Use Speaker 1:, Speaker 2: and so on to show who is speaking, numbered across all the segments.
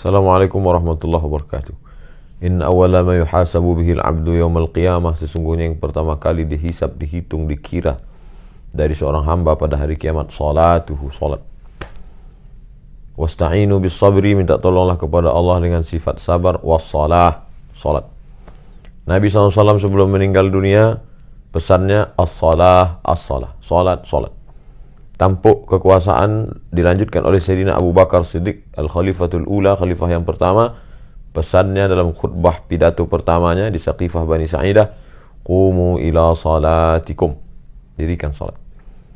Speaker 1: Assalamualaikum warahmatullahi wabarakatuh. Inna awwala ma yuhasabu bihil abdu yawmal qiyamah, sesungguhnya yang pertama kali dihisab, dihitung, dikira dari seorang hamba pada hari kiamat, salatuhu, salat. Wasta'inu bis sabri, minta tolonglah kepada Allah dengan sifat sabar, wassalah, salat. Nabi SAW sebelum meninggal dunia pesannya as-salah, as-salah, salat, salat. Tampuk kekuasaan dilanjutkan oleh Sayyidina Abu Bakar Siddiq Al-Khalifatul Ula, khalifah yang pertama. Pesannya dalam khutbah pidato pertamanya di Saqifah Bani Sa'idah, qumu ila salatikum, dirikan salat.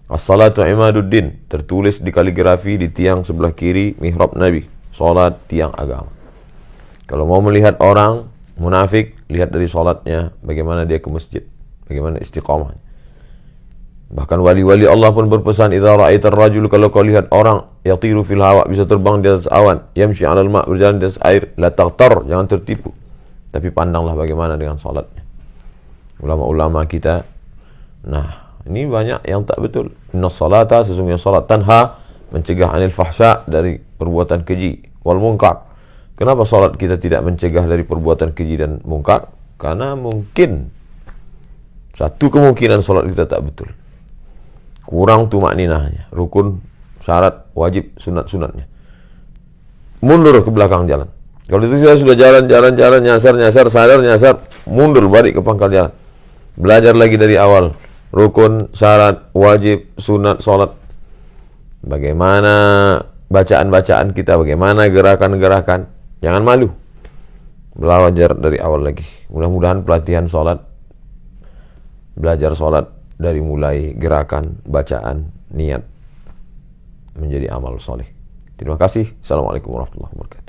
Speaker 1: As-salatu imaduddin, tertulis di kaligrafi di tiang sebelah kiri mihrab Nabi. Salat tiang agama. Kalau mau melihat orang munafik, lihat dari salatnya, bagaimana dia ke masjid, bagaimana istiqamahnya. Bahkan wali-wali Allah pun berpesan, idza ra'aitar rajul, kalau kau lihat orang yatiru fil hawa, bisa terbang di atas awan, yamshi 'alal ma', berjalan di atas air, la taghtar, jangan tertipu, tapi pandanglah bagaimana dengan salatnya. Ulama-ulama kita, nah ini banyak yang tak betul. Inna salata, sesungguhnya salat, tanha, mencegah anil fahsya, dari perbuatan keji, wal munkar. Kenapa salat kita tidak mencegah dari perbuatan keji dan munkar? Karena mungkin satu kemungkinan salat kita tak betul, kurang tumakninahnya, rukun, syarat, wajib, sunat-sunatnya, mundur ke belakang jalan. Kalau itu sudah jalan, nyasar, sadar, nyasar, mundur, balik ke pangkal jalan, belajar lagi dari awal, rukun, syarat, wajib, sunat, sholat, bagaimana bacaan-bacaan kita, bagaimana gerakan-gerakan, jangan malu, belajar dari awal lagi. Mudah-mudahan pelatihan sholat, belajar sholat dari mulai gerakan, bacaan, niat, menjadi amal soleh. Terima kasih. Assalamualaikum warahmatullahi wabarakatuh.